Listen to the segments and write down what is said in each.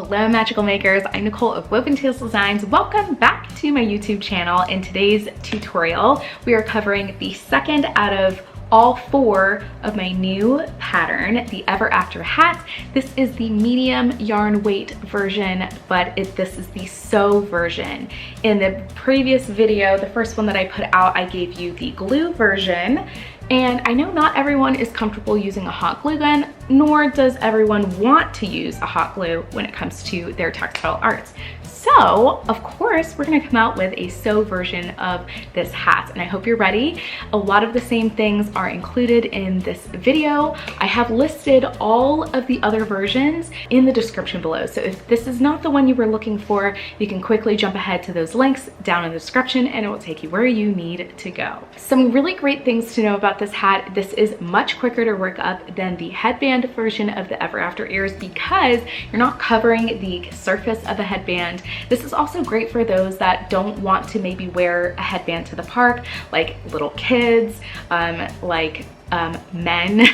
Hello magical makers, I'm Nicole of Woven Tales Designs. Welcome back to my YouTube channel. In today's tutorial, we are covering the second out of all four of my new pattern, the Ever After hat. This is the medium yarn weight version, but this is the sew version. In the previous video, the first one that I put out, I gave you the glue version. And I know not everyone is comfortable using a hot glue gun, nor does everyone want to use a hot glue when it comes to their textile arts. So, of course, we're gonna come out with a sew version of this hat, and I hope you're ready. A lot of the same things are included in this video. I have listed all of the other versions in the description below. So if this is not the one you were looking for, you can quickly jump ahead to those links down in the description and it will take you where you need to go. Some really great things to know about this hat. This is much quicker to work up than the headband version of the Ever After ears because you're not covering the surface of a headband. This is also great for those that don't want to maybe wear a headband to the park, like little kids, men.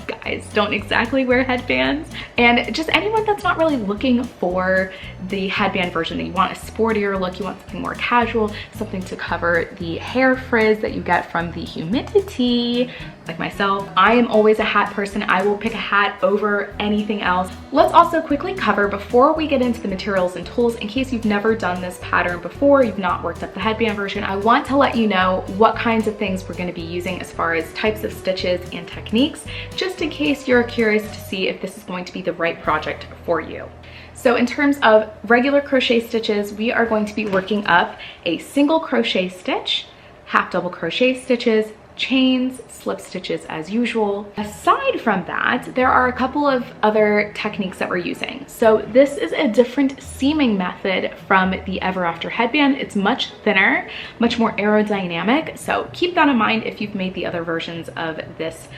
Guys don't exactly wear headbands, and just anyone that's not really looking for the headband version. You want a sportier look, you want something more casual, something to cover the hair frizz that you get from the humidity. Like myself, I am always a hat person. I will pick a hat over anything else. Let's also quickly cover, before we get into the materials and tools, in case you've never done this pattern before, you've not worked up the headband version, I want to let you know what kinds of things we're going to be using as far as types of stitches and techniques, just in case you're curious to see if this is going to be the right project for you. So in terms of regular crochet stitches, we are going to be working up a single crochet stitch, half double crochet stitches, chains, slip stitches as usual. Aside from that, there are a couple of other techniques that we're using. So this is a different seaming method from the Ever After headband. It's much thinner, much more aerodynamic. So keep that in mind if you've made the other versions of this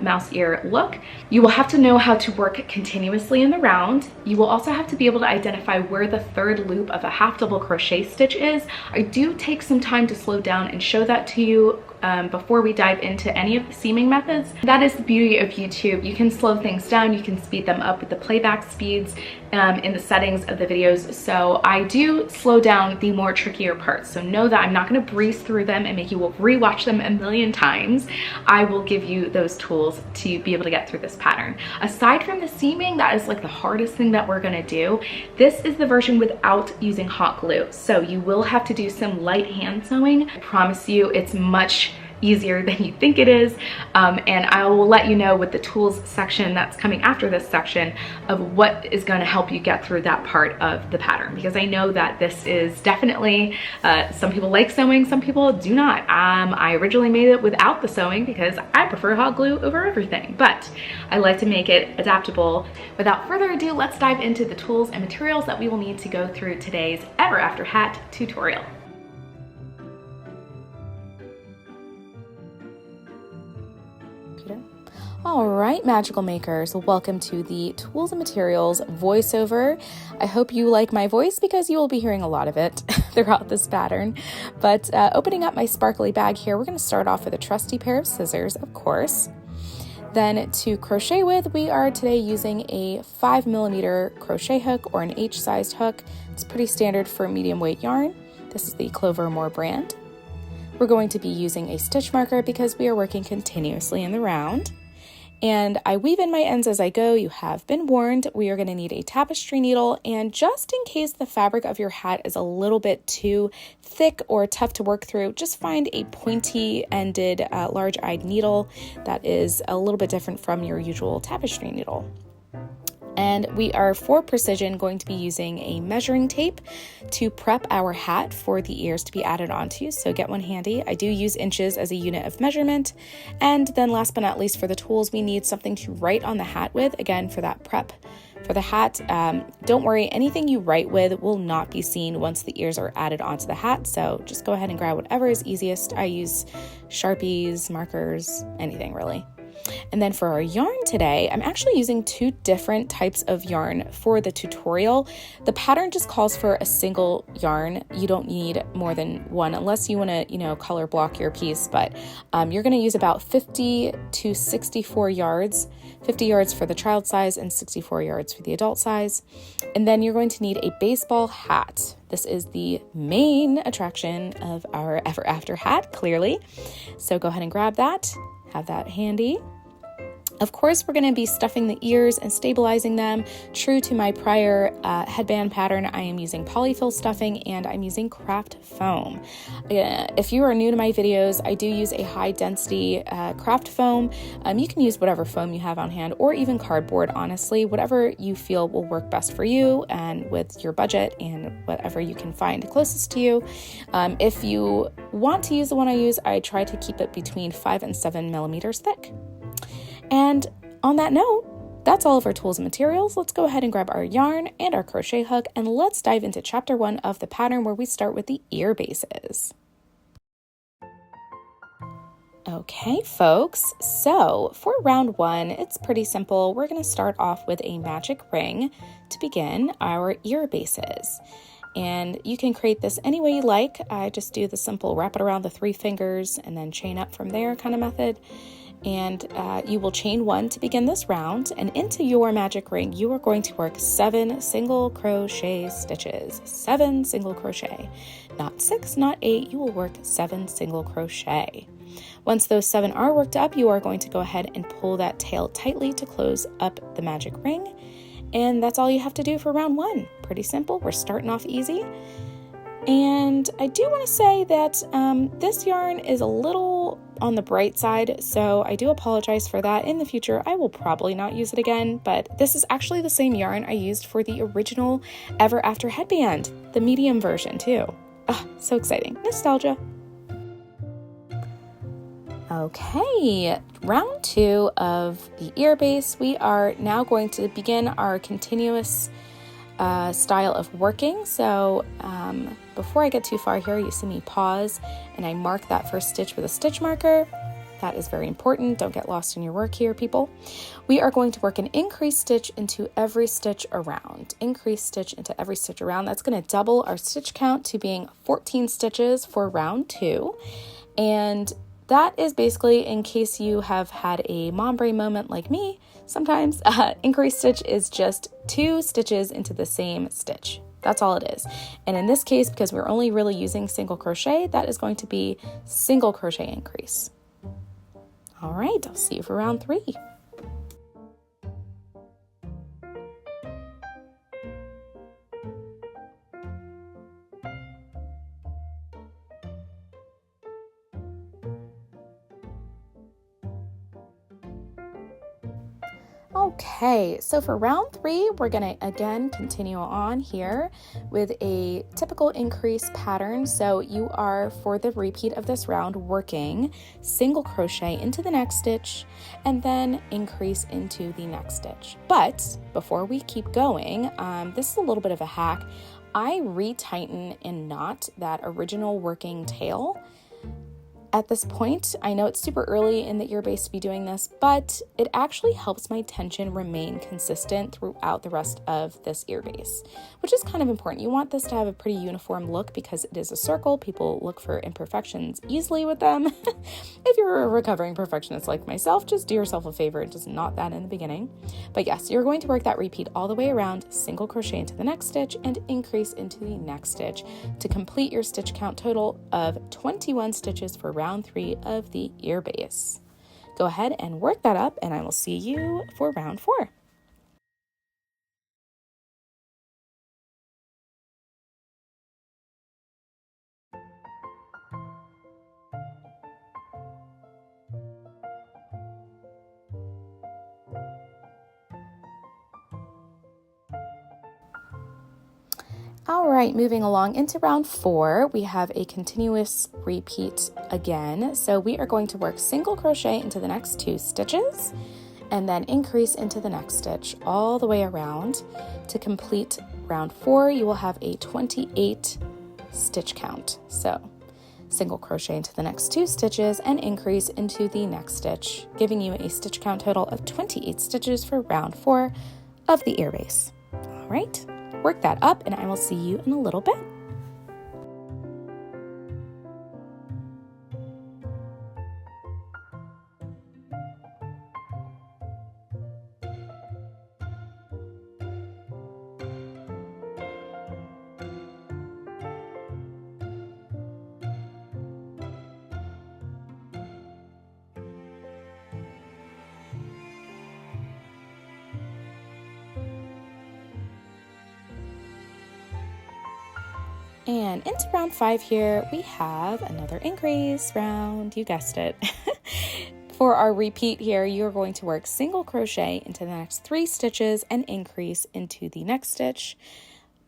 mouse ear look. You will have to know how to work continuously in the round. You will also have to be able to identify where the third loop of a half double crochet stitch is. I do take some time to slow down and show that to you before we dive into any of the seaming methods. That is the beauty of YouTube. You can slow things down, you can speed them up with the playback speeds in the settings of the videos. So I do slow down the more trickier parts. So know that I'm not gonna breeze through them and make you rewatch them a million times. I will give you those tools to be able to get through this pattern. Aside from the seaming, that is like the hardest thing that we're gonna do. This is the version without using hot glue. So you will have to do some light hand sewing. I promise you it's much easier than you think it is, and I will let you know with the tools section that's coming after this section of what is going to help you get through that part of the pattern, because I know that this is definitely some people like sewing, some people do not. I originally made it without the sewing because I prefer hot glue over everything, but I like to make it adaptable. Without further ado, let's dive into the tools and materials that we will need to go through today's Ever After hat tutorial. All right, magical makers, welcome to the tools and materials voiceover. I hope you like my voice because you will be hearing a lot of it throughout this pattern. But opening up my sparkly bag here, we're going to start off with a trusty pair of scissors, of course. Then to crochet with, we are today using a 5mm crochet hook or an H-sized hook. It's pretty standard for medium weight yarn. This is the Clover Moore brand. We're going to be using a stitch marker because we are working continuously in the round. And I weave in my ends as I go. You have been warned. We are going to need a tapestry needle, and just in case the fabric of your hat is a little bit too thick or tough to work through, just find a pointy-ended, large-eyed needle that is a little bit different from your usual tapestry needle. And we are, for precision, going to be using a measuring tape to prep our hat for the ears to be added onto, so get one handy. I do use inches as a unit of measurement. And then last but not least, for the tools, we need something to write on the hat with, again, for that prep. For the hat, don't worry, anything you write with will not be seen once the ears are added onto the hat, so just go ahead and grab whatever is easiest. I use Sharpies, markers, anything really. And then for our yarn today, I'm actually using two different types of yarn for the tutorial. The pattern just calls for a single yarn. You don't need more than one unless you want to, color block your piece, but you're going to use about 50 to 64 yards, 50 yards for the child size and 64 yards for the adult size. And then you're going to need a baseball hat. This is the main attraction of our Ever After hat, clearly. So go ahead and grab that, have that handy. Of course, we're going to be stuffing the ears and stabilizing them. True to my prior headband pattern, I am using polyfill stuffing and I'm using craft foam. If you are new to my videos, I do use a high density craft foam. You can use whatever foam you have on hand or even cardboard, honestly, whatever you feel will work best for you and with your budget and whatever you can find closest to you. If you want to use the one I use, I try to keep it between 5 and 7 millimeters thick. And on that note, that's all of our tools and materials. Let's go ahead and grab our yarn and our crochet hook and let's dive into chapter 1 of the pattern where we start with the ear bases. Okay, folks, so for round 1, it's pretty simple. We're going to start off with a magic ring to begin our ear bases. And you can create this any way you like. I just do the simple wrap it around the 3 fingers and then chain up from there kind of method. And you will chain 1 to begin this round, and into your magic ring you are going to work 7 single crochet stitches. 7 single crochet, not 6, not 8. You will work 7 single crochet. Once those 7 are worked up, you are going to go ahead and pull that tail tightly to close up the magic ring, and that's all you have to do for round 1. Pretty simple. We're starting off easy. And I do want to say that this yarn is a little on the bright side, so I do apologize for that. In the future, I will probably not use it again, but this is actually the same yarn I used for the original Ever After headband, the medium version too. So exciting. Nostalgia. Okay, round 2 of the ear base. We are now going to begin our continuous style of working. So before I get too far here, you see me pause and I mark that first stitch with a stitch marker. That is very important. Don't get lost in your work here, people. We are going to work an increase stitch into every stitch around. Increase stitch into every stitch around. That's going to double our stitch count to being 14 stitches for round 2. And that is basically, in case you have had a mom brain moment like me, sometimes increase stitch is just 2 stitches into the same stitch. That's all it is. And in this case, because we're only really using single crochet, that is going to be single crochet increase. All right, I'll see you for round 3. Okay, so for round 3, we're going to again continue on here with a typical increase pattern. So you are, for the repeat of this round, working single crochet into the next stitch and then increase into the next stitch. But before we keep going, this is a little bit of a hack. I retighten and knot that original working tail. At this point, I know it's super early in the ear base to be doing this, but it actually helps my tension remain consistent throughout the rest of this ear base, which is kind of important. You want this to have a pretty uniform look because it is a circle. People look for imperfections easily with them. If you're a recovering perfectionist like myself, just do yourself a favor and just knot that in the beginning. But yes, you're going to work that repeat all the way around, single crochet into the next stitch and increase into the next stitch to complete your stitch count total of 21 stitches for round 3 of the ear base. Go ahead and work that up and I will see you for round 4. All right, moving along into round 4, we have a continuous repeat again. So we are going to work single crochet into the next 2 stitches and then increase into the next stitch all the way around. To complete round 4, you will have a 28 stitch count. So single crochet into the next 2 stitches and increase into the next stitch, giving you a stitch count total of 28 stitches for round 4 of the ear base. All right, work that up and I will see you in a little bit. And into round 5 here, we have another increase round, you guessed it. For our repeat here, you're going to work single crochet into the next 3 stitches and increase into the next stitch,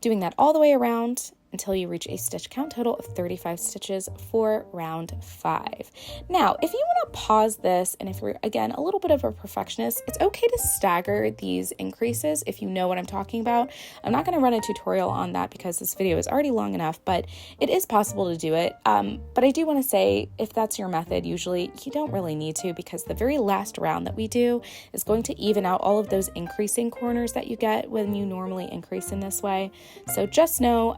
doing that all the way around until you reach a stitch count total of 35 stitches for round 5. Now, if you want to pause this, and if you're, again, a little bit of a perfectionist, it's okay to stagger these increases if you know what I'm talking about. I'm not going to run a tutorial on that because this video is already long enough, but it is possible to do it. But I do want to say, if that's your method, usually you don't really need to, because the very last round that we do is going to even out all of those increasing corners that you get when you normally increase in this way. So just know,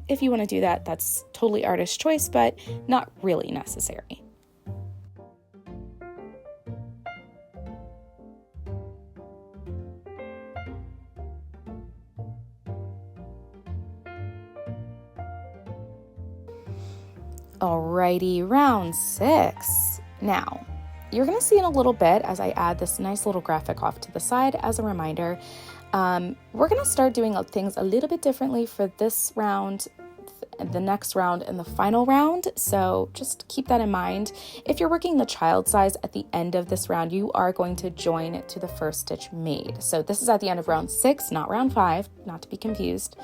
if you want to do that, that's totally artist choice, but not really necessary. Alrighty, round 6. Now, you're going to see in a little bit as I add this nice little graphic off to the side as a reminder. We're going to start doing things a little bit differently for this round, the next round, and the final round. So just keep that in mind. If you're working the child size at the end of this round, you are going to join to the first stitch made. So this is at the end of round 6, not round 5, not to be confused.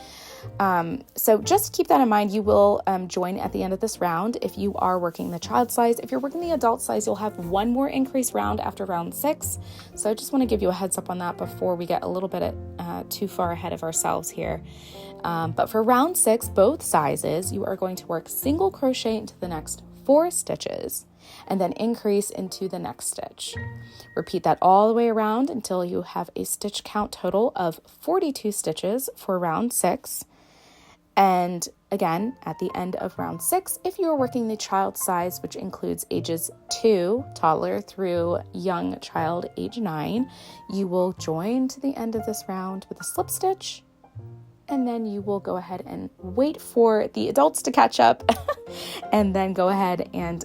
So just keep that in mind. You will join at the end of this round if you are working the child size. If you're working the adult size, you'll have one more increase round after round 6. So I just want to give you a heads up on that before we get a little bit too far ahead of ourselves here. But for round 6, both sizes, you are going to work single crochet into the next 4 stitches and then increase into the next stitch. Repeat that all the way around until you have a stitch count total of 42 stitches for round 6. And again, at the end of round 6, if you are working the child size, which includes ages 2, toddler, through young child, age 9, you will join to the end of this round with a slip stitch, and then you will go ahead and wait for the adults to catch up, and then go ahead and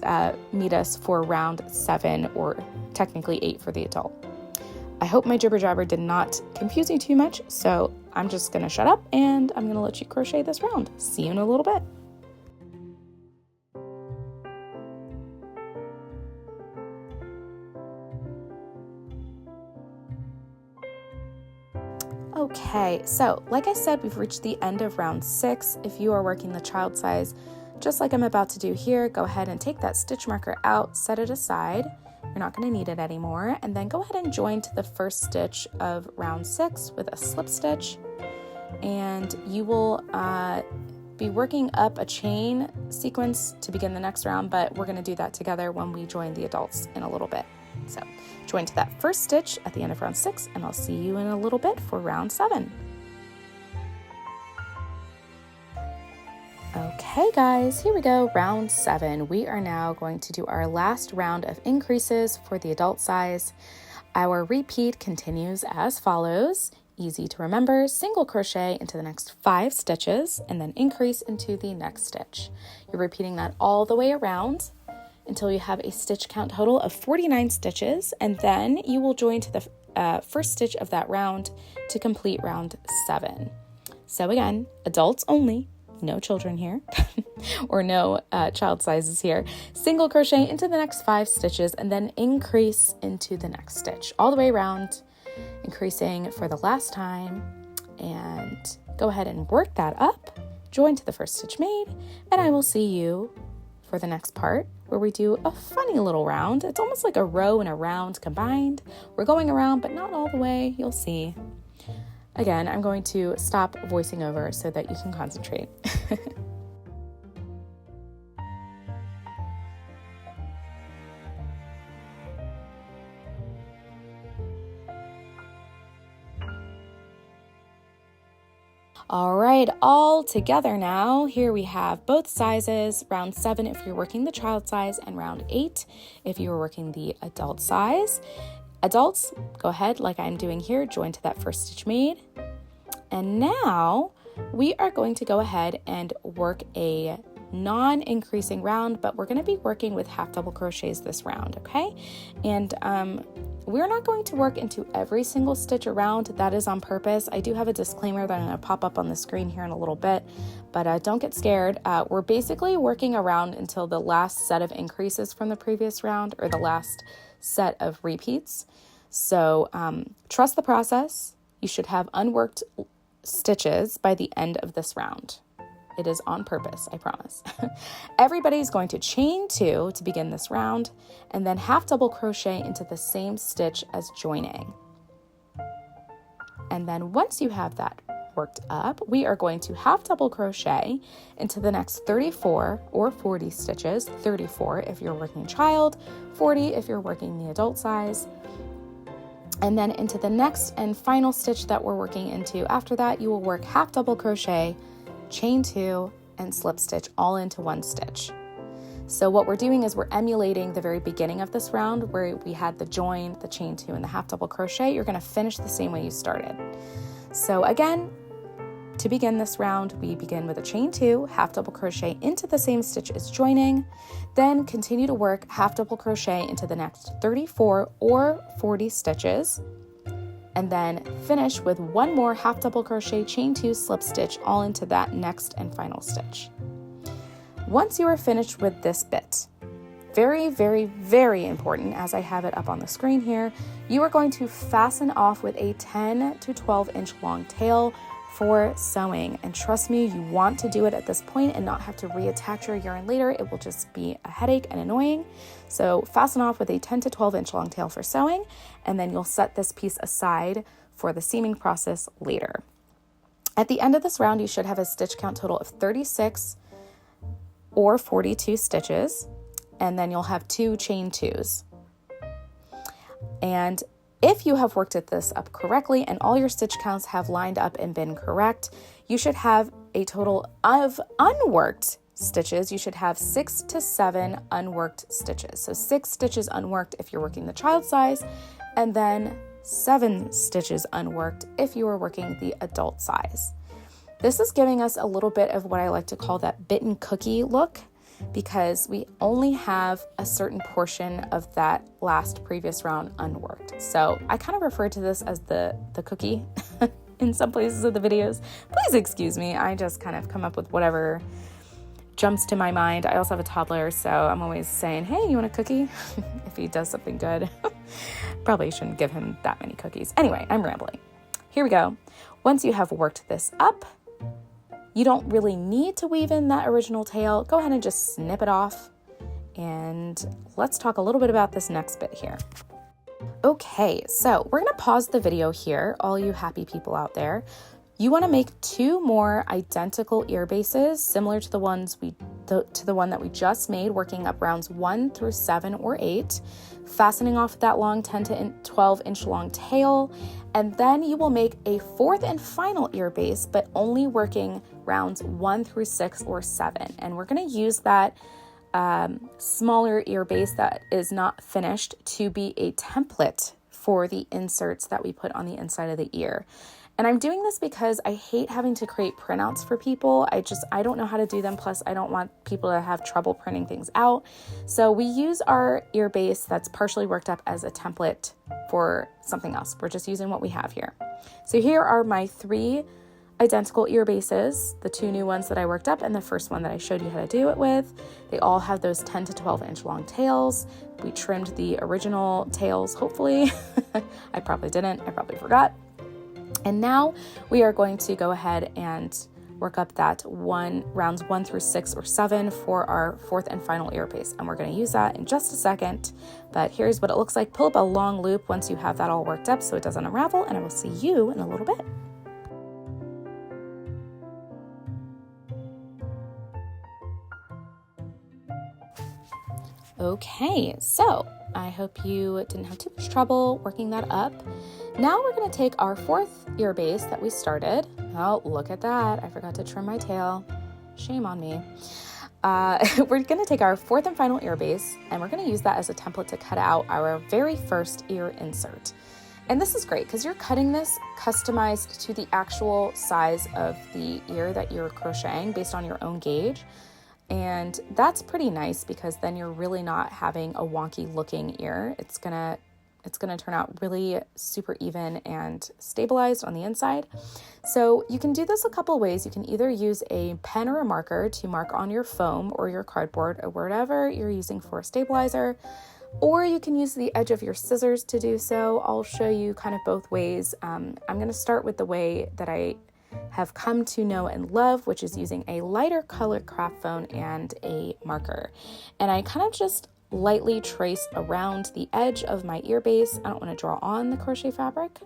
meet us for round 7, or technically 8 for the adult. I hope my jibber jabber did not confuse you too much, so I'm just going to shut up and I'm going to let you crochet this round. See you in a little bit. Okay, so like I said, we've reached the end of round 6. If you are working the child size, just like I'm about to do here, go ahead and take that stitch marker out, set it aside. You're not going to need it anymore. And then go ahead and join to the first stitch of round 6 with a slip stitch. And you will be working up a chain sequence to begin the next round, but we're going to do that together when we join the adults in a little bit. So join to that first stitch at the end of round 6, and I'll see you in a little bit for round 7. Okay guys, here we go, round 7. We are now going to do our last round of increases for the adult size. Our repeat continues as follows. Easy to remember, single crochet into the next 5 stitches and then increase into the next stitch. You're repeating that all the way around until you have a stitch count total of 49 stitches, and then you will join to the first stitch of that round to complete round 7. So again, adults only. No children here, or no child sizes here. Single crochet into the next 5 stitches and then increase into the next stitch all the way around, increasing for the last time, and go ahead and work that up, join to the first stitch made, and I will see you for the next part where we do a funny little round. It's almost like a row and a round combined. We're going around, but not all the way, you'll see. Again, I'm going to stop voicing over so that you can concentrate. All right, all together now. Here we have both sizes, round 7 if you're working the child size and round 8 if you're working the adult size. Adults, go ahead like I'm doing here, join to that first stitch made. And now we are going to go ahead and work a non-increasing round, but we're going to be working with half double crochets this round, okay? And we're not going to work into every single stitch around. That is on purpose. I do have a disclaimer that I'm going to pop up on the screen here in a little bit, but don't get scared. We're basically working around until the last set of increases from the previous round or the last set of repeats. So trust the process. You should have unworked stitches by the end of this round. It is on purpose, I promise. Everybody's going to chain 2 to begin this round and then half double crochet into the same stitch as joining. And then once you have that worked up, we are going to half double crochet into the next 34 or 40 stitches, 34 if you're working child, 40 if you're working the adult size. And then into the next and final stitch that we're working into after that, you will work half double crochet, chain 2, and slip stitch all into one stitch. So what we're doing is we're emulating the very beginning of this round where we had the join, the chain 2, and the half double crochet. You're going to finish the same way you started. So again, to begin this round, we begin with a chain 2, half double crochet into the same stitch as joining, then continue to work half double crochet into the next 34 or 40 stitches, and then finish with one more half double crochet, chain 2, slip stitch all into that next and final stitch. Once you are finished with this bit, very, very, very important, as I have it up on the screen here, you are going to fasten off with a 10 to 12 inch long tail for sewing. And trust me, you want to do it at this point and not have to reattach your yarn later. It will just be a headache and annoying. So fasten off with a 10 to 12 inch long tail for sewing, and then you'll set this piece aside for the seaming process later. At the end of this round, you should have a stitch count total of 36 or 42 stitches, and then you'll have 2 chain 2s. And if you have worked this up correctly and all your stitch counts have lined up and been correct, you should have a total of unworked stitches. You should have 6 to 7 unworked stitches. So 6 stitches unworked if you're working the child size, and then 7 stitches unworked if you are working the adult size. This is giving us a little bit of what I like to call that bitten cookie look, because we only have a certain portion of that last previous round unworked. So I kind of refer to this as the cookie in some places of the videos. Please excuse me. I just kind of come up with whatever jumps to my mind. I also have a toddler, so I'm always saying, hey, you want a cookie? If he does something good. Probably shouldn't give him that many cookies. Anyway, I'm rambling. Here we go. Once you have worked this up, you don't really need to weave in that original tail. Go ahead and just snip it off. And let's talk a little bit about this next bit here. Okay, so we're gonna pause the video here, all you happy people out there. You wanna make 2 more identical ear bases, similar to the one that we just made, working up rounds 1 through 7 or 8, fastening off that long 10 to 12 inch long tail, and then you will make a 4th and final ear base, but only working rounds 1 through 6 or 7. And we're going to use that smaller ear base that is not finished to be a template for the inserts that we put on the inside of the ear. And I'm doing this because I hate having to create printouts for people. I don't know how to do them. Plus, I don't want people to have trouble printing things out. So we use our ear base that's partially worked up as a template for something else. We're just using what we have here. So here are my 3 identical ear bases, the 2 new ones that I worked up and the first one that I showed you how to do it with. They all have those 10 to 12 inch long tails. We trimmed the original tails, hopefully. I probably didn't. I probably forgot. And now we are going to go ahead and work up that rounds 1 through 6 or 7 for our 4th and final ear base. And we're going to use that in just a second. But here's what it looks like. Pull up a long loop once you have that all worked up so it doesn't unravel. And I will see you in a little bit. Okay, so I hope you didn't have too much trouble working that up. Now we're going to take our fourth ear base that we started. Oh, look at that. I forgot to trim my tail. Shame on me. We're going to take our fourth and final ear base, and we're going to use that as a template to cut out our very first ear insert. And this is great because you're cutting this customized to the actual size of the ear that you're crocheting based on your own gauge. And that's pretty nice because then you're really not having a wonky looking ear. It's gonna turn out really super even and stabilized on the inside. So you can do this a couple ways. You can either use a pen or a marker to mark on your foam or your cardboard or whatever you're using for a stabilizer, or you can use the edge of your scissors to do so. I'll show you kind of both ways. I'm gonna start with the way that I have come to know and love, which is using a lighter colored craft foam and a marker. And I kind of just lightly trace around the edge of my ear base. I don't want to draw on the crochet fabric.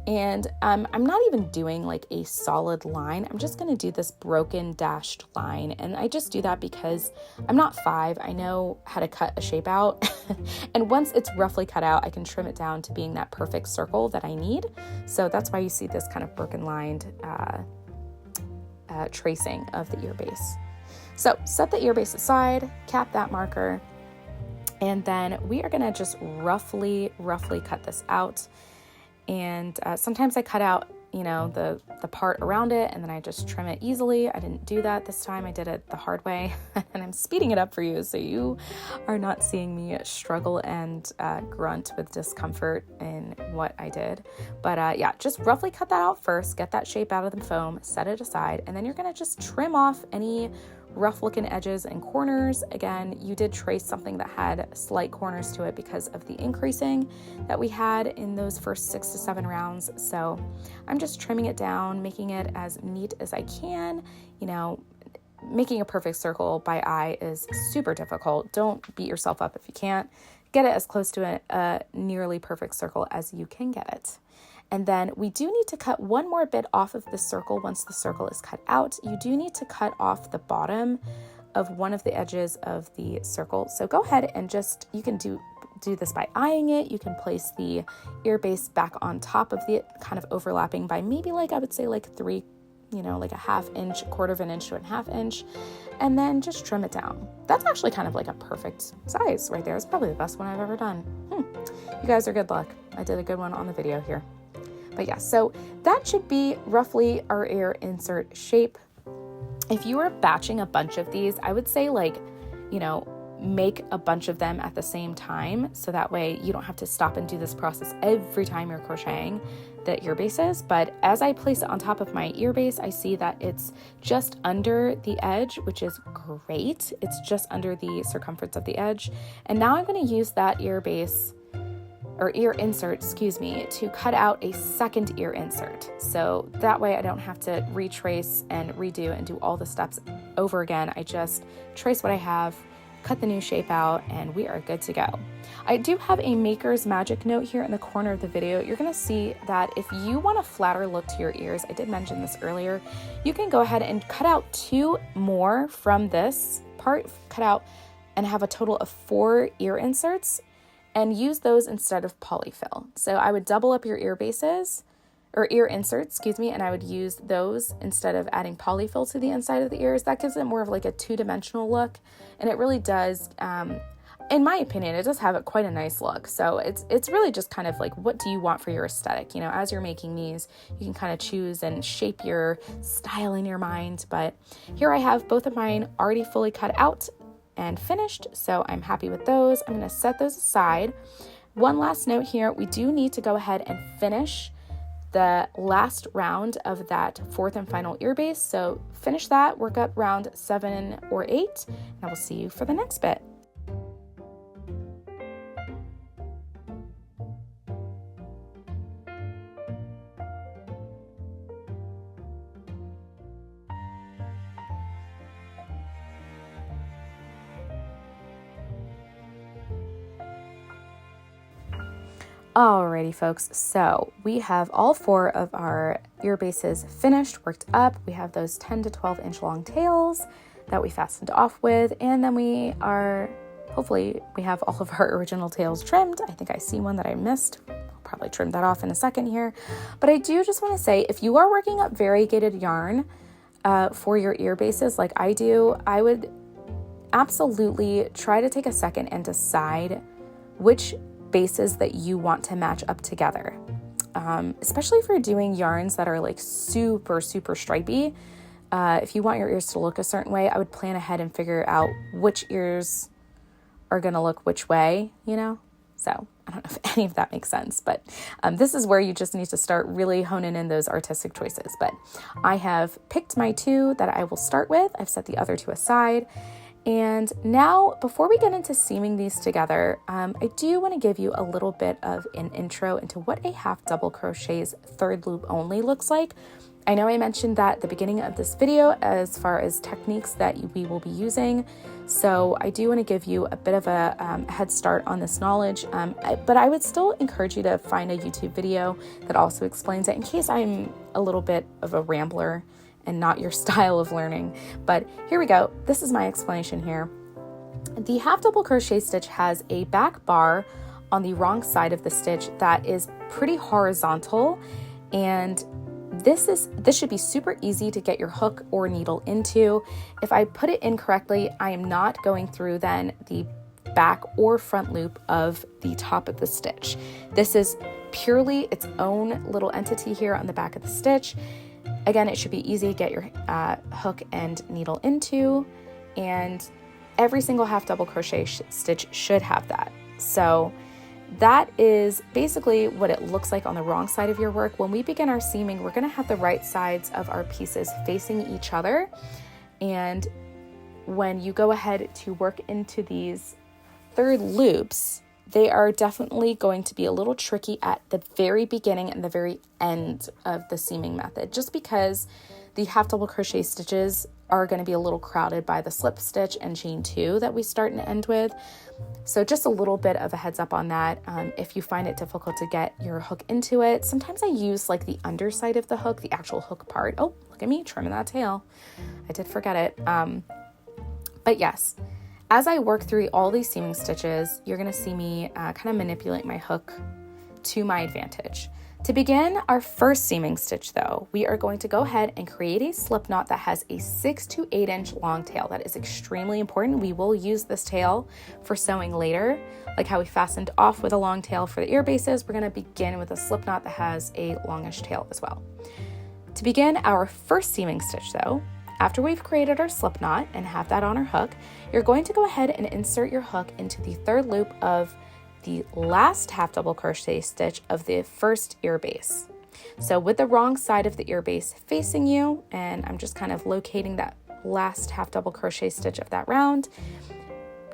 And I'm not even doing like a solid line. I'm just going to do this broken dashed line. And I just do that because I'm not 5. I know how to cut a shape out. And once it's roughly cut out, I can trim it down to being that perfect circle that I need. So that's why you see this kind of broken lined tracing of the ear base. So set the ear base aside, cap that marker, and then we are going to just roughly cut this out. And sometimes I cut out, the part around it, and then I just trim it easily. I didn't do that this time. I did it the hard way, and I'm speeding it up for you so you are not seeing me struggle and grunt with discomfort in what I did. But yeah, just roughly cut that out first, get that shape out of the foam, set it aside, and then you're going to just trim off any rough looking edges and corners. Again, you did trace something that had slight corners to it because of the increasing that we had in those first 6 to 7 rounds. So I'm just trimming it down, making it as neat as I can. Making a perfect circle by eye is super difficult. Don't beat yourself up if you can't. Get it as close to a nearly perfect circle as you can get it. And then we do need to cut one more bit off of the circle. Once the circle is cut out, you do need to cut off the bottom of one of the edges of the circle. So go ahead and you can do this by eyeing it. You can place the ear base back on top of the kind of overlapping by maybe I would say 3, like a ½ inch, 1/4 of an inch to a ½ inch, and then just trim it down. That's actually kind of like a perfect size right there. It's probably the best one I've ever done. You guys are good luck. I did a good one on the video here. But yeah, so that should be roughly our ear insert shape. If you were batching a bunch of these, I would say make a bunch of them at the same time. So that way you don't have to stop and do this process every time you're crocheting the ear bases. But as I place it on top of my ear base, I see that it's just under the edge, which is great. It's just under the circumference of the edge. And now I'm going to use that ear insert, to cut out a second ear insert. So that way I don't have to retrace and redo and do all the steps over again. I just trace what I have, cut the new shape out, and we are good to go. I do have a maker's magic note here in the corner of the video. You're going to see that if you want a flatter look to your ears, I did mention this earlier, you can go ahead and cut out 2 more from this part, cut out and have a total of 4 ear inserts, and use those instead of polyfill. So I would double up your ear bases or ear inserts, and I would use those instead of adding polyfill to the inside of the ears. That gives it more of like a 2-dimensional look, and it really does, in my opinion, it does have quite a nice look. So it's really just kind of like, what do you want for your aesthetic? As you're making these, you can kind of choose and shape your style in your mind. But here I have both of mine already fully cut out and finished, so I'm happy with those. I'm going to set those aside. One last note here, we do need to go ahead and finish the last round of that fourth and final ear base. So finish that, work up round 7 or 8, and I will see you for the next bit. Alrighty folks, so we have all 4 of our ear bases finished, worked up. We have those 10 to 12 inch long tails that we fastened off with, and then we are hopefully we have all of our original tails trimmed. I think I see one that I missed. I'll probably trim that off in a second here. But I do just want to say, if you are working up variegated yarn for your ear bases like I do, I would absolutely try to take a second and decide which bases that you want to match up together. Especially if you're doing yarns that are like super stripy. If you want your ears to look a certain way, I would plan ahead and figure out which ears are going to look which way, you know? So I don't know if any of that makes sense, but this is where you just need to start really honing in those artistic choices. But I have picked my 2 that I will start with. I've set the other 2 aside. And now, before we get into seaming these together, I do want to give you a little bit of an intro into what a half double crochet's third loop only looks like. I know I mentioned that at the beginning of this video as far as techniques that we will be using, so I do want to give you a bit of a head start on this knowledge, but I would still encourage you to find a YouTube video that also explains it in case I'm a little bit of a rambler and not your style of learning. But here we go. This is my explanation here. The half double crochet stitch has a back bar on the wrong side of the stitch that is pretty horizontal, and this should be super easy to get your hook or needle into. If I put it incorrectly, I am not going through then the back or front loop of the top of the stitch. This is purely its own little entity here on the back of the stitch. Again, it should be easy to get your hook and needle into, and every single half double crochet stitch should have that. So that is basically what it looks like on the wrong side of your work. When we begin our seaming, we're going to have the right sides of our pieces facing each other. And when you go ahead to work into these third loops, they are definitely going to be a little tricky at the very beginning and the very end of the seaming method, just because the half double crochet stitches are going to be a little crowded by the slip stitch and chain 2 that we start and end with. So just a little bit of a heads up on that. If you find it difficult to get your hook into it, sometimes I use like the underside of the hook, the actual hook part. Oh, look at me trimming that tail. I did forget it. But yes, as I work through all these seaming stitches, you're going to see me kind of manipulate my hook to my advantage. To begin our first seaming stitch though, we are going to go ahead and create a slip knot that has a 6 to 8 inch long tail. That is extremely important. We will use this tail for sewing later. Like how we fastened off with a long tail for the ear bases, we're going to begin with a slip knot that has a longish tail as well. To begin our first seaming stitch though, after we've created our slip knot and have that on our hook, you're going to go ahead and insert your hook into the third loop of the last half double crochet stitch of the first ear base. So with the wrong side of the ear base facing you, and I'm just kind of locating that last half double crochet stitch of that round,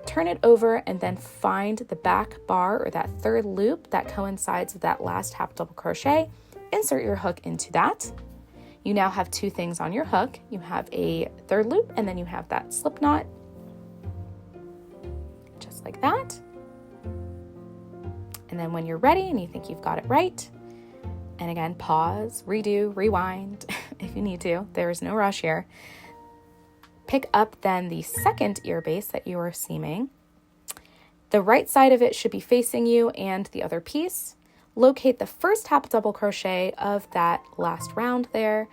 turn it over and then find the back bar or that third loop that coincides with that last half double crochet. Insert your hook into that. You now have 2 things on your hook. You have a third loop and then you have that slip knot, just like that. And then when you're ready and you think you've got it right, and again, pause, redo, rewind if you need to. There is no rush here. Pick up then the second ear base that you are seaming. The right side of it should be facing you and the other piece. Locate the first half double crochet of that last round there,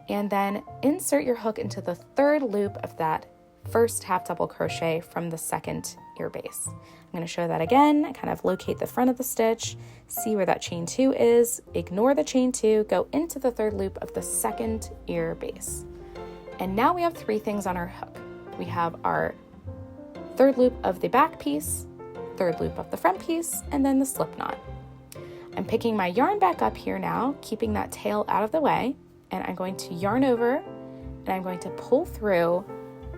and then insert your hook into the third loop of that first half double crochet from the second ear base. I'm going to show that again. Kind of locate the front of the stitch, see where that chain 2 is, ignore the chain 2, go into the third loop of the second ear base. And now we have 3 things on our hook. We have our third loop of the back piece, third loop of the front piece, and then the slip knot. I'm picking my yarn back up here now, keeping that tail out of the way, and I'm going to yarn over and I'm going to pull through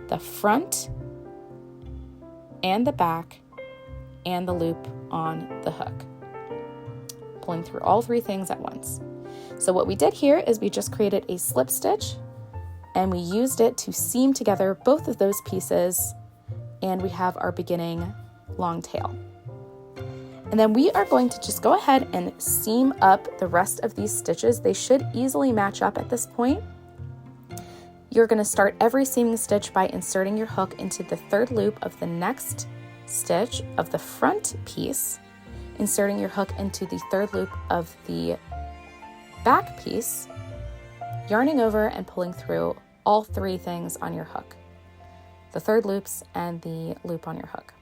the front and the back and the loop on the hook, pulling through all 3 things at once. So what we did here is we just created a slip stitch and we used it to seam together both of those pieces, and we have our beginning long tail. And then we are going to just go ahead and seam up the rest of these stitches. They should easily match up at this point. You're going to start every seaming stitch by inserting your hook into the third loop of the next stitch of the front piece, inserting your hook into the third loop of the back piece, yarning over and pulling through all three things on your hook, the third loops and the loop on your hook.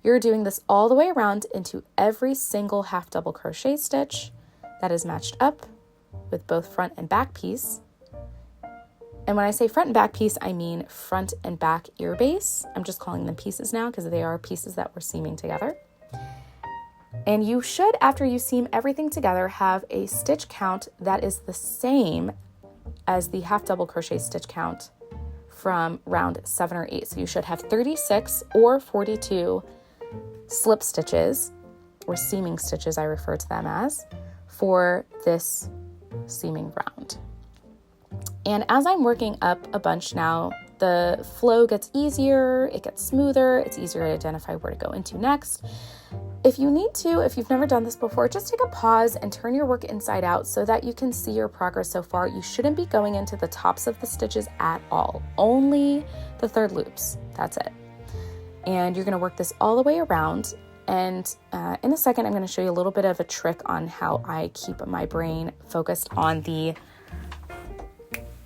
You're doing this all the way around into every single half double crochet stitch that is matched up with both front and back piece. And when I say front and back piece, I mean front and back ear base. I'm just calling them pieces now because they are pieces that we're seaming together. And you should, after you seam everything together, have a stitch count that is the same as the half double crochet stitch count from round 7 or 8. So you should have 36 or 42 slip stitches, or seaming stitches I refer to them as, for this seaming round. And as I'm working up a bunch now, the flow gets easier, it gets smoother, it's easier to identify where to go into next. If you need to, if you've never done this before, just take a pause and turn your work inside out so that you can see your progress so far. You shouldn't be going into the tops of the stitches at all, only the third loops, that's it. And you're gonna work this all the way around. And in a second, I'm gonna show you a little bit of a trick on how I keep my brain focused on the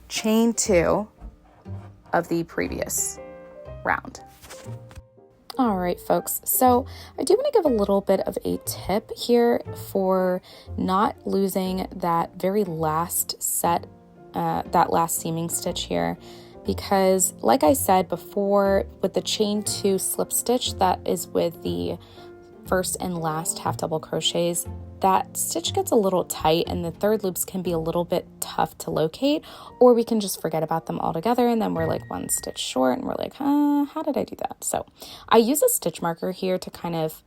chain 2 of the previous round. All right, folks, so I do want to give a little bit of a tip here for not losing that very last set, that last seaming stitch here, because like I said before, with the chain 2 slip stitch that is with the first and last half double crochets, that stitch gets a little tight and the third loops can be a little bit tough to locate, or we can just forget about them altogether and then we're like one stitch short and we're like, how did I do that? So I use a stitch marker here to kind of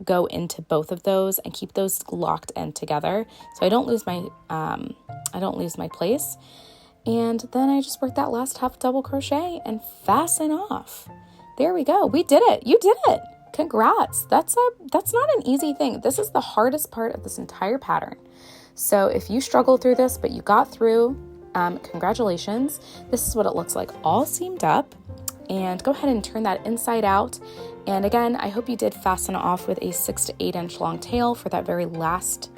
go into both of those and keep those locked in together so I don't lose my place. And then I just work that last half double crochet and fasten off. There we go. We did it. You did it. Congrats. That's not an easy thing. This is the hardest part of this entire pattern. So if you struggled through this, but you got through, congratulations. This is what it looks like all seamed up. And go ahead and turn that inside out. And again, I hope you did fasten off with a 6 to 8 inch long tail for that very last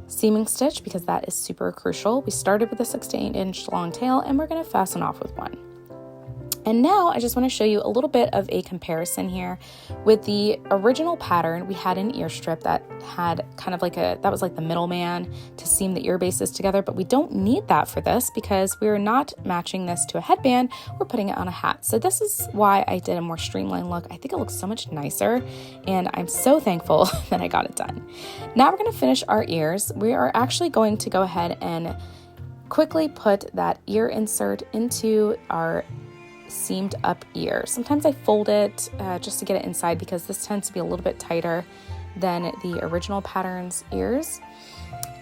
seaming stitch, because that is super crucial. We started with a 6 to 8 inch long tail and we're going to fasten off with one. And now I just want to show you a little bit of a comparison here. With the original pattern, we had an ear strip that had kind of like that was like the middleman to seam the ear bases together, but we don't need that for this because we're not matching this to a headband, we're putting it on a hat. So this is why I did a more streamlined look. I think it looks so much nicer and I'm so thankful that I got it done. Now we're going to finish our ears. We are actually going to go ahead and quickly put that ear insert into our seamed up ear. Sometimes I fold it just to get it inside because this tends to be a little bit tighter than the original pattern's ears.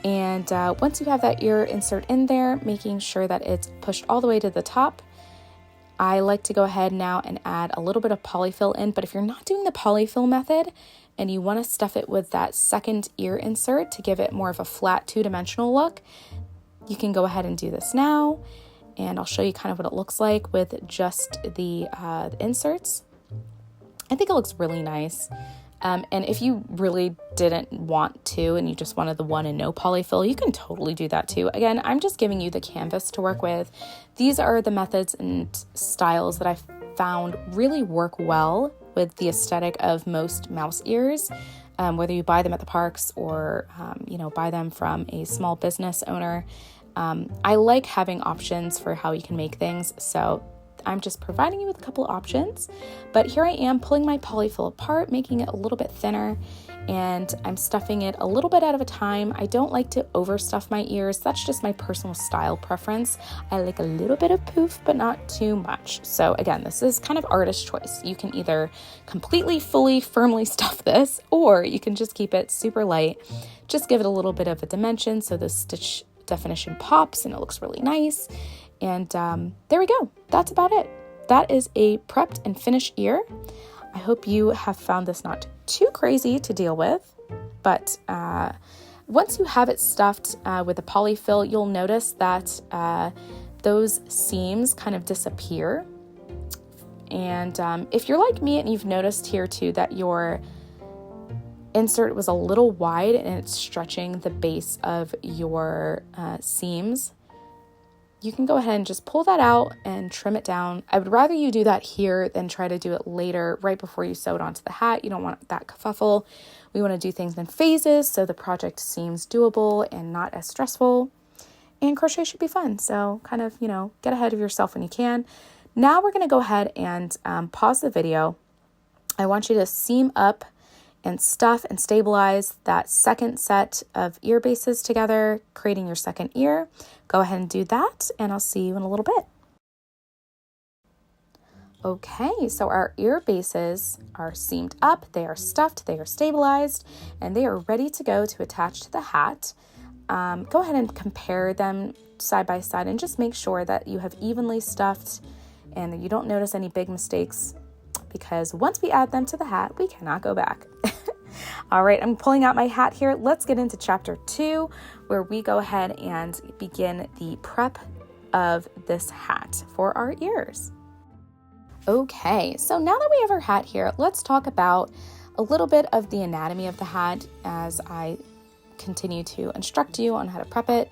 And once you have that ear insert in there, making sure that it's pushed all the way to the top, I like to go ahead now and add a little bit of polyfill in. But if you're not doing the polyfill method and you want to stuff it with that second ear insert to give it more of a flat two-dimensional look, you can go ahead and do this now. And I'll show you kind of what it looks like with just the inserts. I think it looks really nice. And if you really didn't want to and you just wanted the one and no polyfill, you can totally do that too. Again, I'm just giving you the canvas to work with. These are the methods and styles that I've found really work well with the aesthetic of most mouse ears. Whether you buy them at the parks or, buy them from a small business owner. I like having options for how you can make things, so I'm just providing you with a couple of options. But here I am pulling my polyfill apart, making it a little bit thinner, and I'm stuffing it a little bit at a time. I don't like to overstuff my ears. That's just my personal style preference. I like a little bit of poof, but not too much. So again, this is kind of artist choice. You can either completely, fully, firmly stuff this, or you can just keep it super light. Just give it a little bit of a dimension so the stitch definition pops and it looks really nice. And there we go. That's about it. That is a prepped and finished ear. I hope you have found this not too crazy to deal with, but once you have it stuffed with the polyfill, you'll notice that those seams kind of disappear. And if you're like me and you've noticed here too that your insert was a little wide and it's stretching the base of your seams, you can go ahead and just pull that out and trim it down. I would rather you do that here than try to do it later, right before you sew it onto the hat. You don't want that kerfuffle. We want to do things in phases so the project seems doable and not as stressful. And crochet should be fun, so kind of, get ahead of yourself when you can. Now we're going to go ahead and pause the video. I want you to seam up and stuff and stabilize that second set of ear bases together, creating your second ear. Go ahead and do that, and I'll see you in a little bit. Okay, so our ear bases are seamed up, they are stuffed, they are stabilized, and they are ready to go to attach to the hat. Go ahead and compare them side by side and just make sure that you have evenly stuffed and that you don't notice any big mistakes, because once we add them to the hat, we cannot go back. All right, I'm pulling out my hat here. Let's get into chapter 2, where we go ahead and begin the prep of this hat for our ears. Okay, so now that we have our hat here, let's talk about a little bit of the anatomy of the hat as I continue to instruct you on how to prep it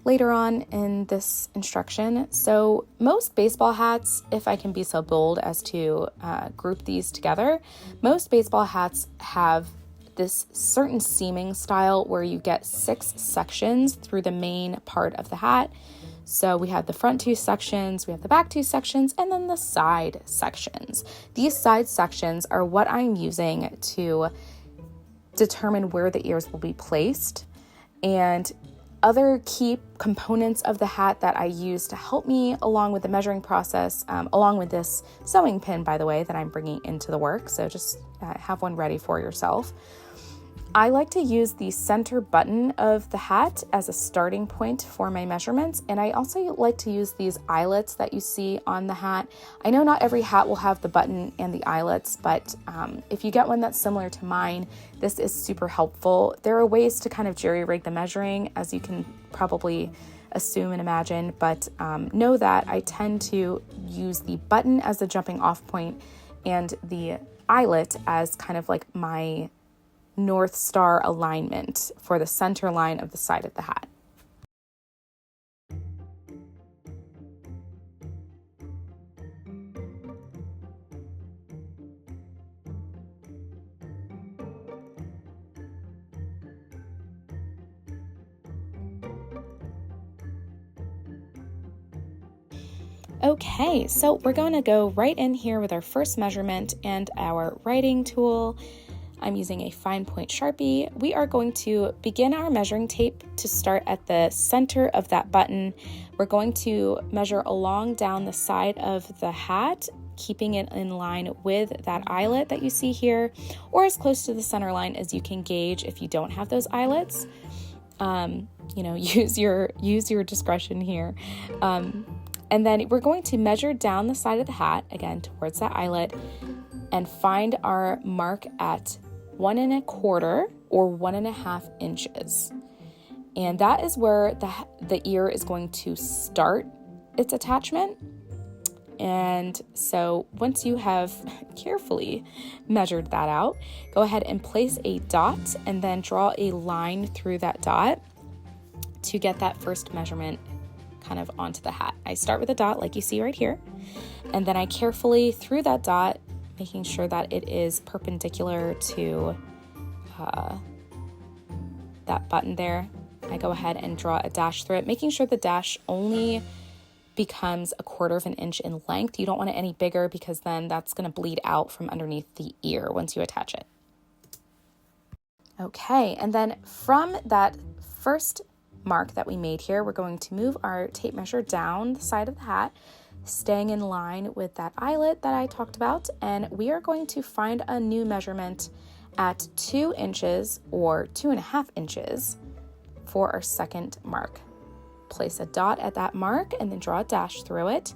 later on in this instruction. So most baseball hats, if I can be so bold as to group these together, most baseball hats have this certain seaming style where you get 6 sections through the main part of the hat. So we have the front 2 sections, we have the back 2 sections, and then the side sections. These side sections are what I'm using to determine where the ears will be placed, and other key components of the hat that I use to help me along with the measuring process, along with this sewing pin, by the way, that I'm bringing into the work. So just have one ready for yourself. I like to use the center button of the hat as a starting point for my measurements, and I also like to use these eyelets that you see on the hat. I know not every hat will have the button and the eyelets, but if you get one that's similar to mine, this is super helpful. There are ways to kind of jerry-rig the measuring, as you can probably assume and imagine, but know that I tend to use the button as the jumping off point and the eyelet as kind of like my North Star alignment for the center line of the side of the hat. Okay, so we're going to go right in here with our first measurement and our writing tool. I'm using a fine point Sharpie. We are going to begin our measuring tape to start at the center of that button. We're going to measure along down the side of the hat, keeping it in line with that eyelet that you see here, or as close to the center line as you can gauge if you don't have those eyelets. Use your discretion here. And then we're going to measure down the side of the hat, again, towards that eyelet, and find our mark at 1 1/4 or 1.5 inches. And that is where the ear is going to start its attachment. And so once you have carefully measured that out, go ahead and place a dot and then draw a line through that dot to get that first measurement kind of onto the hat. I start with a dot like you see right here, and then I carefully through that dot, making sure that it is perpendicular to that button there. I go ahead and draw a dash through it, making sure the dash only becomes 1/4 inch in length. You don't want it any bigger because then that's going to bleed out from underneath the ear once you attach it. Okay, and then from that first mark that we made here, we're going to move our tape measure down the side of the hat, staying in line with that eyelet that I talked about, and we are going to find a new measurement at 2 inches or 2.5 inches for our second mark. Place a dot at that mark and then draw a dash through it.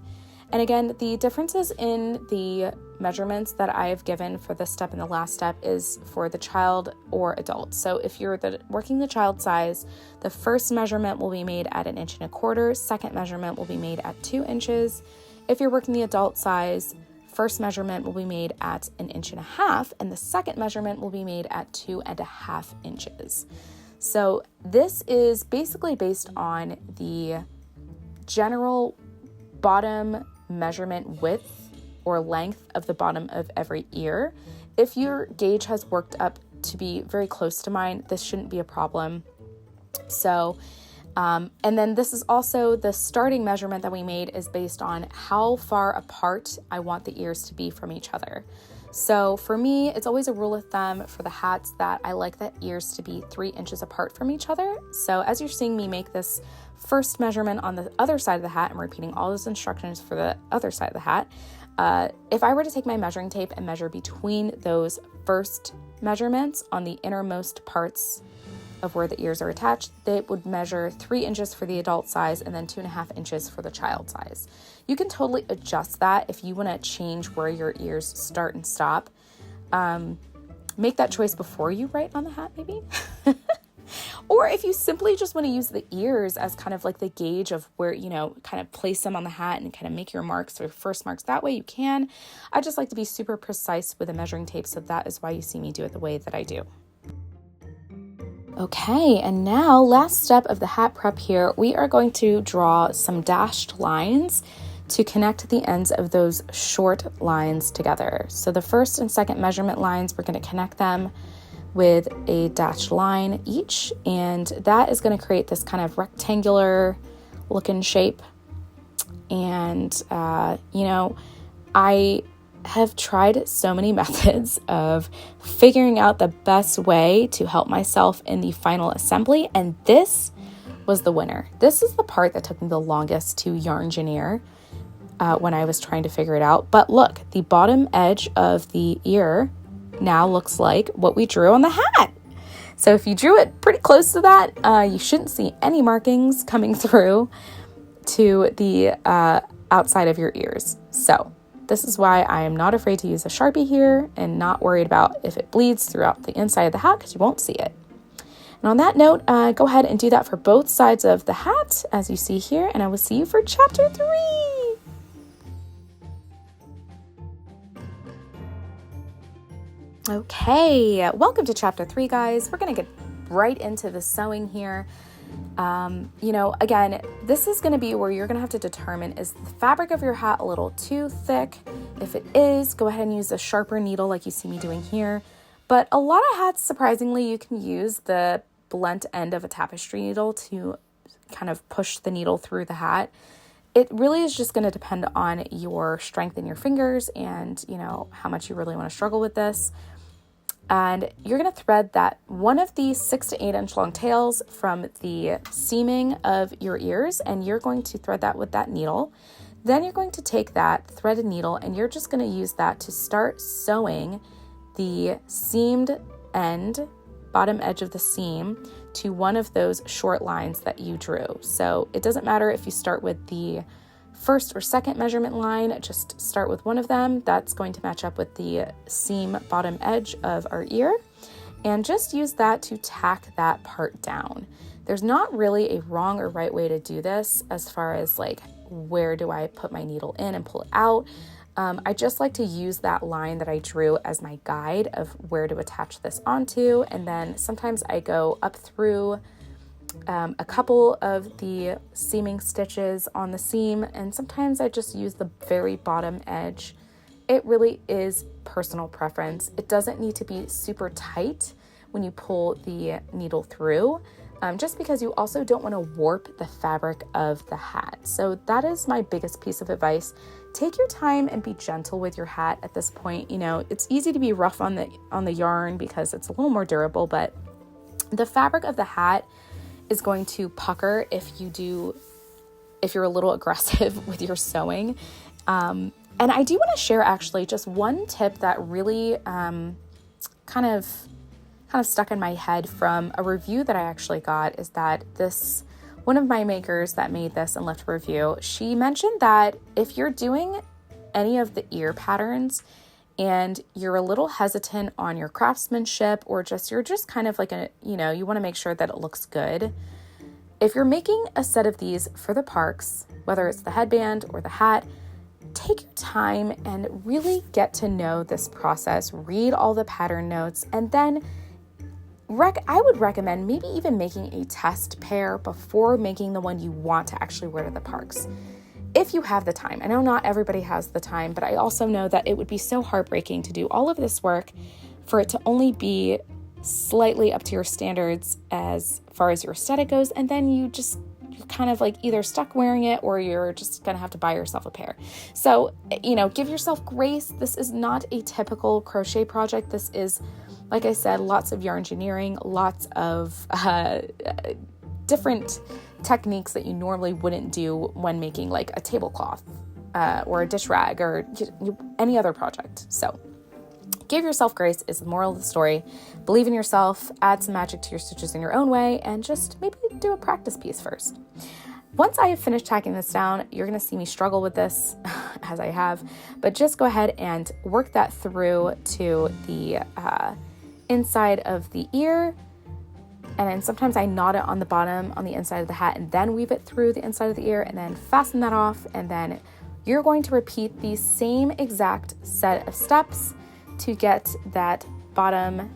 And again, the differences in the measurements that I have given for this step and the last step is for the child or adult. So if you're working the child size, the first measurement will be made at 1 1/4 inches, second measurement will be made at 2 inches. If you're working the adult size, first measurement will be made at 1.5 inches, and the second measurement will be made at 2.5 inches. So this is basically based on the general bottom measurement width or length of the bottom of every ear. If your gauge has worked up to be very close to mine, this shouldn't be a problem. So, and then this is also the starting measurement that we made is based on how far apart I want the ears to be from each other. So for me, it's always a rule of thumb for the hats that I like the ears to be 3 inches apart from each other. So as you're seeing me make this first measurement on the other side of the hat, I'm repeating all those instructions for the other side of the hat. If I were to take my measuring tape and measure between those first measurements on the innermost parts of where the ears are attached, they would measure 3 inches for the adult size and then 2.5 inches for the child size. You can totally adjust that if you want to change where your ears start and stop. Make that choice before you write on the hat, maybe. Or if you simply just want to use the ears as kind of like the gauge of where, kind of place them on the hat and kind of make your marks or first marks that way, you can. I just like to be super precise with a measuring tape, so that is why you see me do it the way that I do. Okay, and now last step of the hat prep here, we are going to draw some dashed lines to connect the ends of those short lines together. So the first and second measurement lines, we're going to connect them with a dashed line each, and that is going to create this kind of rectangular looking shape. And, I have tried so many methods of figuring out the best way to help myself in the final assembly, and this was the winner. This is the part that took me the longest to yarn engineer when I was trying to figure it out. But look, the bottom edge of the ear now looks like what we drew on the hat. So if you drew it pretty close to that, you shouldn't see any markings coming through to the outside of your ears. So this is why I am not afraid to use a Sharpie here and not worried about if it bleeds throughout the inside of the hat, because you won't see it. And on that note, go ahead and do that for both sides of the hat as you see here, and I will see you for chapter 3. Okay, welcome to chapter 3, guys. We're going to get right into the sewing here. Again, this is going to be where you're going to have to determine, is the fabric of your hat a little too thick? If it is, go ahead and use a sharper needle like you see me doing here. But a lot of hats, surprisingly, you can use the blunt end of a tapestry needle to kind of push the needle through the hat. It really is just going to depend on your strength in your fingers and, how much you really want to struggle with this. And you're going to thread that one of these 6 to 8 inch long tails from the seaming of your ears, and you're going to thread that with that needle. Then you're going to take that threaded needle and you're just going to use that to start sewing the seamed end, bottom edge of the seam, to one of those short lines that you drew. So it doesn't matter if you start with the first or second measurement line, just start with one of them. That's going to match up with the seam bottom edge of our ear, and just use that to tack that part down. There's not really a wrong or right way to do this as far as like where do I put my needle in and pull it out. I just like to use that line that I drew as my guide of where to attach this onto, and then sometimes I go up through a couple of the seaming stitches on the seam, and sometimes I just use the very bottom edge. It really is personal preference. It doesn't need to be super tight when you pull the needle through, just because you also don't want to warp the fabric of the hat. So that is my biggest piece of advice. Take your time and be gentle with your hat at this point. It's easy to be rough on the yarn because it's a little more durable, but the fabric of the hat is going to pucker if you're a little aggressive with your sewing. And I do want to share actually just one tip that really kind of stuck in my head from a review that I actually got, is that one of my makers that made this and left a review, she mentioned that if you're doing any of the ear patterns and you're a little hesitant on your craftsmanship, or you're just kind of like you want to make sure that it looks good. If you're making a set of these for the parks, whether it's the headband or the hat, take your time and really get to know this process, read all the pattern notes, and then I would recommend maybe even making a test pair before making the one you want to actually wear to the parks. If you have the time. I know not everybody has the time, but I also know that it would be so heartbreaking to do all of this work for it to only be slightly up to your standards as far as your aesthetic goes, and then you're kind of like either stuck wearing it or you're just gonna have to buy yourself a pair. So, give yourself grace. This is not a typical crochet project. This is, like I said, lots of yarn engineering, lots of different techniques that you normally wouldn't do when making like a tablecloth or a dish rag or any other project. So give yourself grace is the moral of the story. Believe in yourself, add some magic to your stitches in your own way, and just maybe do a practice piece first. Once I have finished tacking this down, you're going to see me struggle with this as I have, but just go ahead and work that through to the inside of the ear. And then sometimes I knot it on the bottom on the inside of the hat and then weave it through the inside of the ear and then fasten that off. And then you're going to repeat the same exact set of steps to get that bottom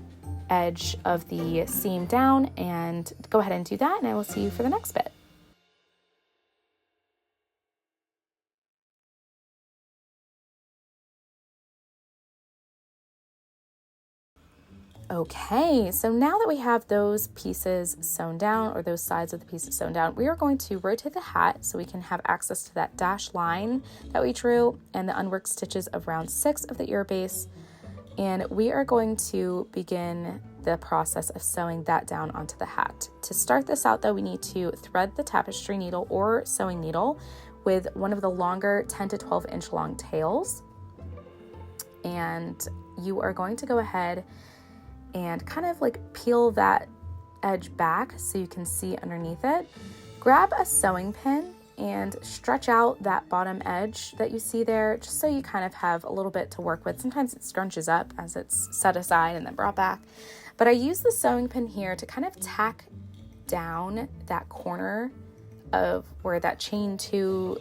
edge of the seam down, and go ahead and do that, and I will see you for the next bit. Okay, so now that we have those pieces sewn down, or those sides of the pieces sewn down, we are going to rotate the hat so we can have access to that dashed line that we drew and the unworked stitches of round 6 of the ear base. And we are going to begin the process of sewing that down onto the hat. To start this out though, we need to thread the tapestry needle or sewing needle with one of the longer 10 to 12 inch long tails. And you are going to go ahead and kind of like peel that edge back so you can see underneath it. Grab a sewing pin and stretch out that bottom edge that you see there, just so you kind of have a little bit to work with. Sometimes it scrunches up as it's set aside and then brought back. But I use the sewing pin here to kind of tack down that corner of where that chain 2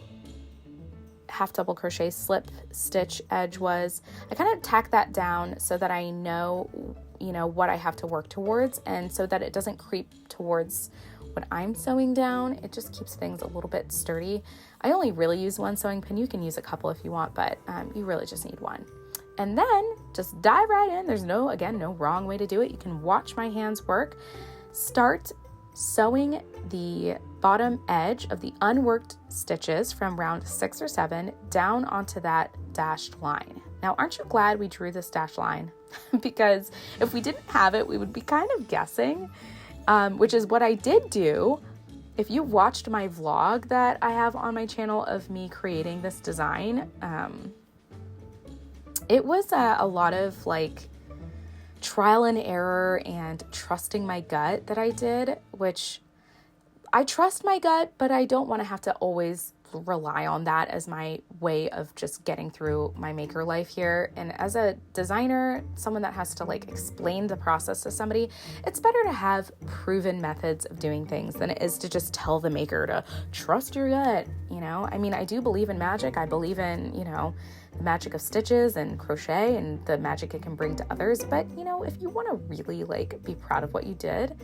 half double crochet slip stitch edge was. I kind of tack that down so that I know, what I have to work towards, and so that it doesn't creep towards what I'm sewing down. It just keeps things a little bit sturdy. I only really use one sewing pin. You can use a couple if you want, but you really just need one. And then just dive right in. There's no wrong way to do it. You can watch my hands work. Start sewing the bottom edge of the unworked stitches from round 6 or 7 down onto that dashed line. Now, aren't you glad we drew this dashed line? Because if we didn't have it, we would be kind of guessing, which is what I did do. If you watched my vlog that I have on my channel of me creating this design, it was a lot of like trial and error and trusting my gut that I did, which I trust my gut, but I don't want to have to always rely on that as my way of just getting through my maker life here. And as a designer, someone that has to like explain the process to somebody, it's better to have proven methods of doing things than it is to just tell the maker to trust your gut. I mean, I do believe in magic. I believe in, the magic of stitches and crochet and the magic it can bring to others. But, if you want to really like be proud of what you did,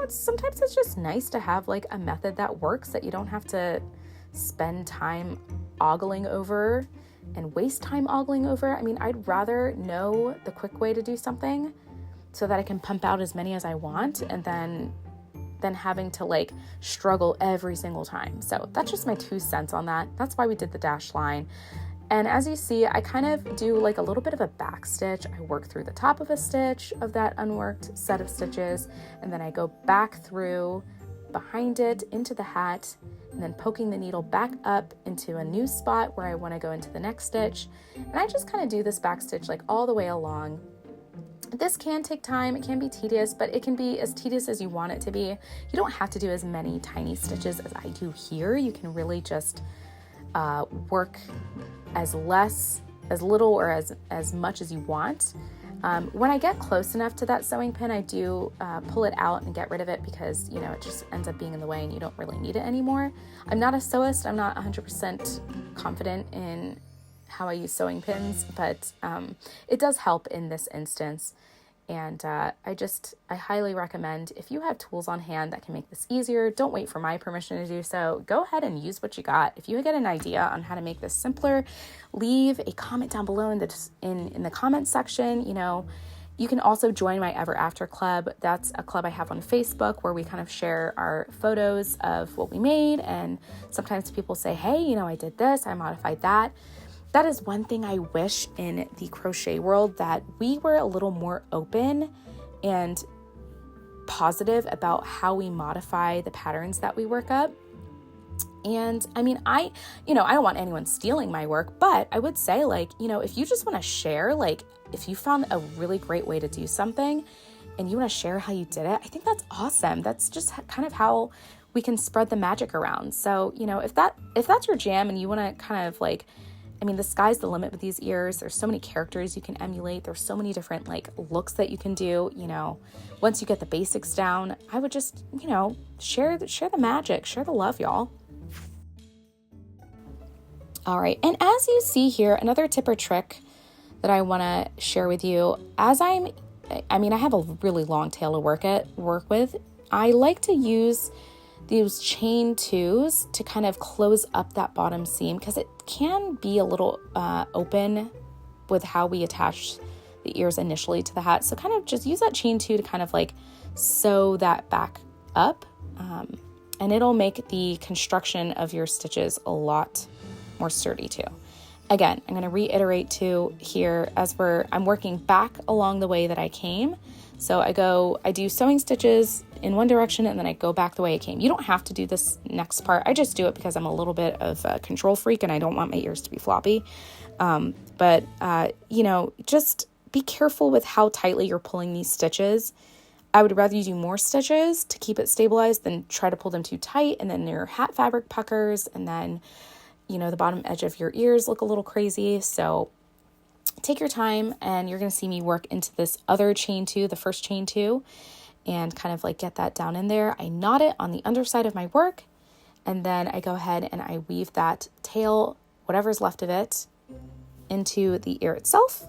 sometimes it's just nice to have like a method that works, that you don't have to spend time ogling over and waste time ogling over. I mean, I'd rather know the quick way to do something so that I can pump out as many as I want, and then having to like struggle every single time. So that's just my 2 cents on that. That's why we did the dash line. And as you see, I kind of do like a little bit of a back stitch. I work through the top of a stitch of that unworked set of stitches, and then I go back through behind it into the hat, and then poking the needle back up into a new spot where I want to go into the next stitch. And I just kind of do this back stitch like all the way along. This can take time, it can be tedious, but it can be as tedious as you want it to be. You don't have to do as many tiny stitches as I do here. You can really just work as little or as much as you want. When I get close enough to that sewing pin, I do pull it out and get rid of it because, it just ends up being in the way and you don't really need it anymore. I'm not a sewist. I'm not 100% confident in how I use sewing pins, but it does help in this instance. And I highly recommend, if you have tools on hand that can make this easier, don't wait for my permission to do so. Go ahead and use what you got. If you get an idea on how to make this simpler, leave a comment down below in the comments section. You know, you can also join my Ever After Club. That's a club I have on Facebook where we kind of share our photos of what we made. And sometimes people say, hey, you know, I did this, I modified that. That is one thing I wish in the crochet world, that we were a little more open and positive about how we modify the patterns that we work up. And I mean, I don't want anyone stealing my work, but I would say, like, you know, if you just want to share, like, if you found a really great way to do something and you want to share how you did it, I think that's awesome. That's just kind of how we can spread the magic around. So, you know, if that's your jam and you want to kind of like, I mean, the sky's the limit with these ears. There's so many characters you can emulate. There's so many different like looks that you can do. You know, once you get the basics down, I would just, you know, share the magic, share the love, y'all. All right, and as you see here, another tip or trick that I want to share with you, I have a really long tail to work with. I like to use these chain twos to kind of close up that bottom seam, because it can be a little open with how we attach the ears initially to the hat. So kind of just use that chain two to kind of like sew that back up, and it'll make the construction of your stitches a lot more sturdy too. Again, I'm going to reiterate too here, as I'm working back along the way that I came. So I do sewing stitches in one direction and then I go back the way I came. You don't have to do this next part. I just do it because I'm a little bit of a control freak and I don't want my ears to be floppy. But you know, just be careful with how tightly you're pulling these stitches. I would rather you do more stitches to keep it stabilized than try to pull them too tight, and then your hat fabric puckers, and then, you know, the bottom edge of your ears look a little crazy. So take your time, and you're going to see me work into this other chain two, the first chain two, and kind of like get that down in there. I knot it on the underside of my work, and then I go ahead and I weave that tail, whatever's left of it, into the ear itself.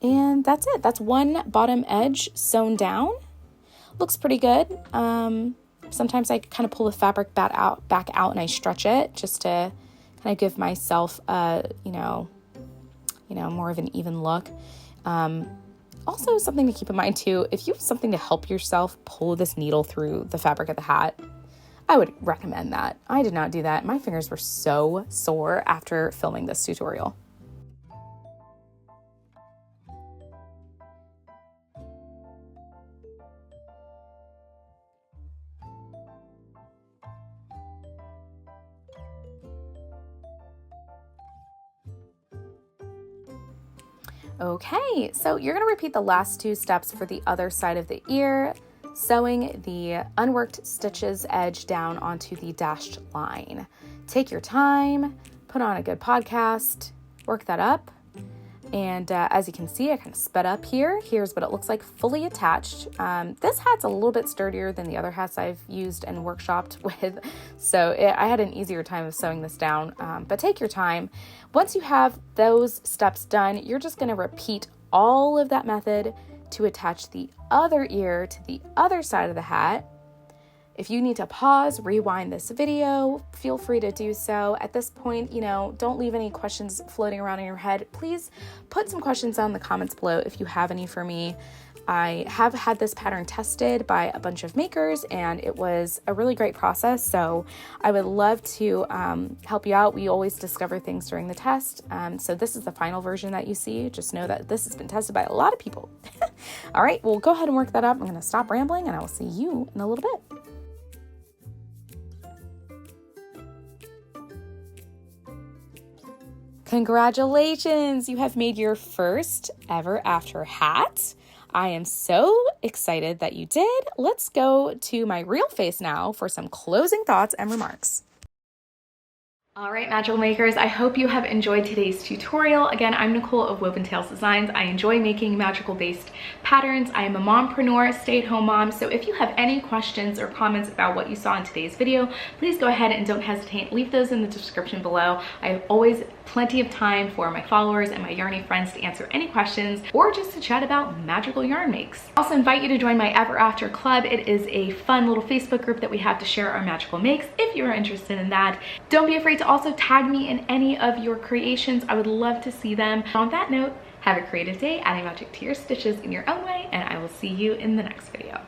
And that's it. That's one bottom edge sewn down. Looks pretty good. Sometimes I kind of pull the fabric back out and I stretch it just to kind of give myself you know, more of an even look. Also, something to keep in mind too, if you have something to help yourself pull this needle through the fabric of the hat, I would recommend that. I did not do that. My fingers were so sore after filming this tutorial. Okay, so you're going to repeat the last two steps for the other side of the ear, sewing the unworked stitches edge down onto the dashed line. Take your time, put on a good podcast, work that up. And as you can see, I kind of sped up here. Here's what it looks like fully attached. This hat's a little bit sturdier than the other hats I've used and workshopped with, so I had an easier time of sewing this down, but take your time. Once you have those steps done, you're just going to repeat all of that method to attach the other ear to the other side of the hat. If you need to pause, rewind this video, feel free to do so. At this point, you know, don't leave any questions floating around in your head. Please put some questions down in the comments below if you have any for me. I have had this pattern tested by a bunch of makers, and it was a really great process. So I would love to help you out. We always discover things during the test. So this is the final version that you see. Just know that this has been tested by a lot of people. All right, well, go ahead and work that up. I'm going to stop rambling, and I will see you in a little bit. Congratulations! You have made your first Ever After hat. I am so excited that you did. Let's go to my real face now for some closing thoughts and remarks. All right, magical makers, I hope you have enjoyed today's tutorial. Again, I'm Nicole of Woven Tales Designs. I enjoy making magical based patterns. I am a mompreneur, stay-at-home mom. So if you have any questions or comments about what you saw in today's video, please go ahead and don't hesitate. Leave those in the description below. I have always plenty of time for my followers and my yarny friends to answer any questions or just to chat about magical yarn makes. I also invite you to join my Ever After Club. It is a fun little Facebook group that we have to share our magical makes if you are interested in that. Don't be afraid to also tag me in any of your creations. I would love to see them. On that note, have a creative day, adding magic to your stitches in your own way, and I will see you in the next video.